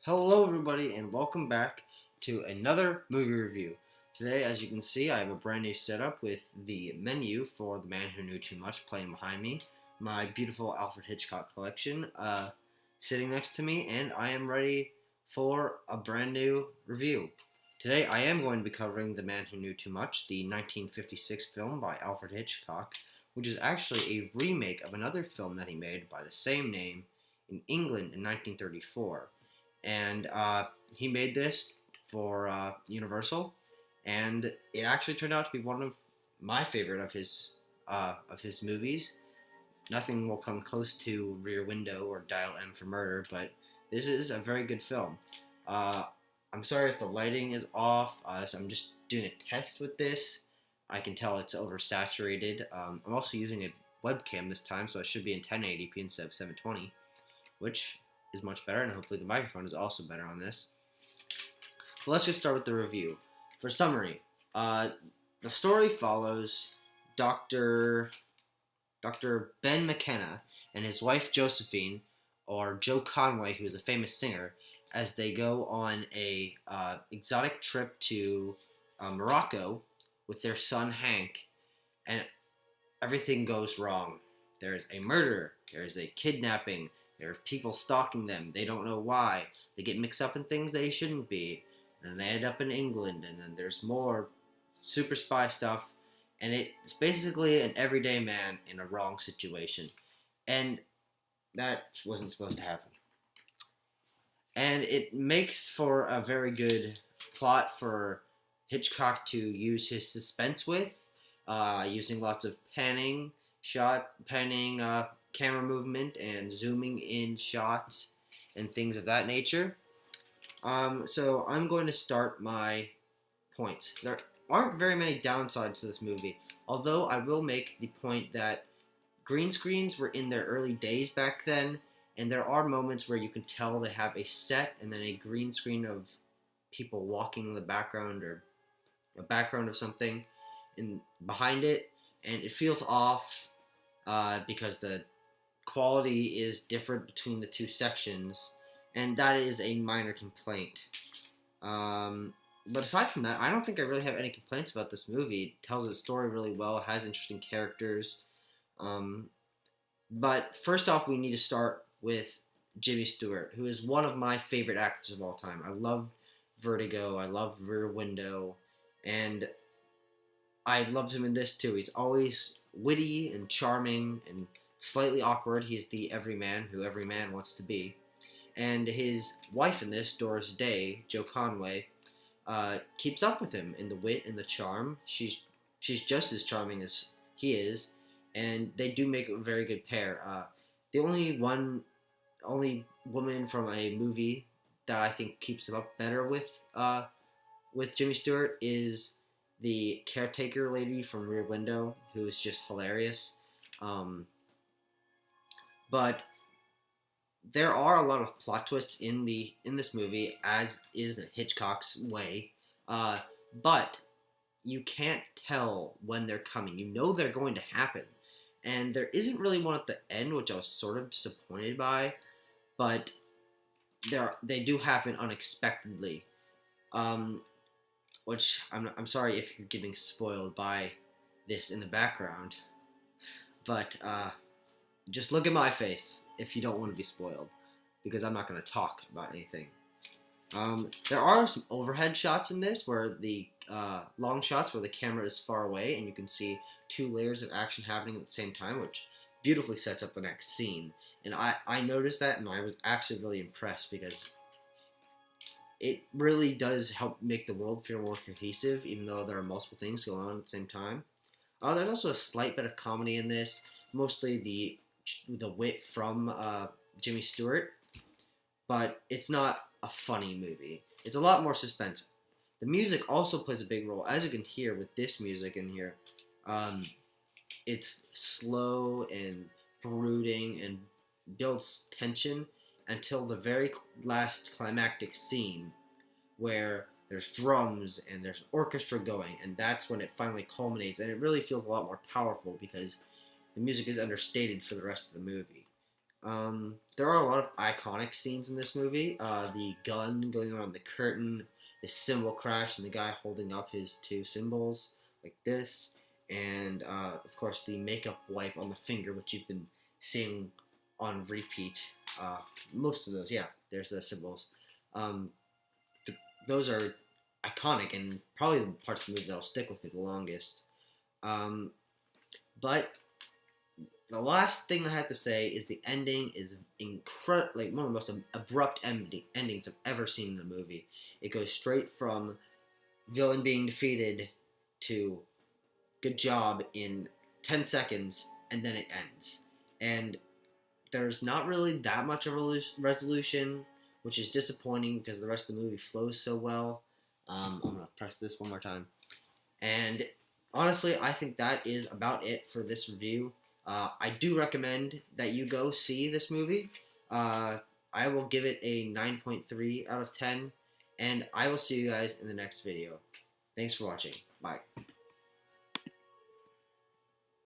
Hello everybody and welcome back to another movie review. Today, as you can see, I have a brand new setup with the menu for The Man Who Knew Too Much playing behind me, my beautiful Alfred Hitchcock collection sitting next to me, and I am ready for a brand new review. Today I am going to be covering The Man Who Knew Too Much, the 1956 film by Alfred Hitchcock, which is actually a remake of another film that he made by the same name in England in 1934. And he made this for Universal, and it actually turned out to be one of my favorite of his movies. Nothing will come close to Rear Window or Dial M for Murder, but this is a very good film. I'm sorry if the lighting is off. So I'm just doing a test with this. I can tell it's oversaturated. I'm also using a webcam this time, so it should be in 1080p instead of 720, which is much better, and hopefully the microphone is also better on this. Well, let's just start with the review. For summary, the story follows Dr. Ben McKenna and his wife Josephine, or Joe Conway, who is a famous singer, as they go on a exotic trip to Morocco with their son Hank, and everything goes wrong. There's a murder, there's a kidnapping, there are people stalking them. They don't know why. They get mixed up in things they shouldn't be. And they end up in England. And then there's more super spy stuff. And it's basically an everyday man in a wrong situation. And that wasn't supposed to happen. And it makes for a very good plot for Hitchcock to use his suspense with. Using lots of panning, camera movement and zooming in shots and things of that nature. So I'm going to start my points. There aren't very many downsides to this movie, although I will make the point that green screens were in their early days back then, and there are moments where you can tell they have a set and then a green screen of people walking in the background or a background of something behind it, and it feels off because the quality is different between the two sections, and that is a minor complaint. But aside from that, I don't think I really have any complaints about this movie. It tells its story really well, has interesting characters. But first off, we need to start with Jimmy Stewart, who is one of my favorite actors of all time. I love Vertigo, I love Rear Window, and I loved him in this too. He's always witty and charming and slightly awkward. He's the everyman who every man wants to be. And his wife in this, Doris Day, Joe Conway, keeps up with him in the wit and the charm. She's just as charming as he is, and they do make a very good pair. The only woman from a movie that I think keeps him up better with Jimmy Stewart is the caretaker lady from Rear Window, who is just hilarious. But there are a lot of plot twists in this movie, as is Hitchcock's way. But you can't tell when they're coming. You know they're going to happen. And there isn't really one at the end, which I was sort of disappointed by. But they do happen unexpectedly. Which I'm sorry if you're getting spoiled by this in the background. But just look at my face if you don't want to be spoiled, because I'm not going to talk about anything. There are some overhead shots in this, where the long shots where the camera is far away and you can see two layers of action happening at the same time, which beautifully sets up the next scene. And I noticed that, and I was actually really impressed, because it really does help make the world feel more cohesive, even though there are multiple things going on at the same time. There's also a slight bit of comedy in this, mostly the wit from Jimmy Stewart, but it's not a funny movie. It's a lot more suspense. The music also plays a big role, as you can hear with this music in here. It's slow and brooding and builds tension until the very last climactic scene, where there's drums and there's orchestra going, and that's when it finally culminates, and it really feels a lot more powerful because the music is understated for the rest of the movie. There are a lot of iconic scenes in this movie. The gun going around the curtain, the cymbal crash, and the guy holding up his two cymbals like this, and of course the makeup wipe on the finger, which you've been seeing on repeat. Most of those, yeah, there's the symbols. Um, those are iconic and probably the parts of the movie that'll stick with me the longest. Um, but the last thing I have to say is the ending is incredible, like one of the most abrupt endings I've ever seen in a movie. It goes straight from villain being defeated to good job in 10 seconds, and then it ends. And there's not really that much of a resolution, which is disappointing because the rest of the movie flows so well. I'm going to press this one more time. And honestly, I think that is about it for this review. I do recommend that you go see this movie. I will give it a 9.3 out of 10. And I will see you guys in the next video. Thanks for watching. Bye.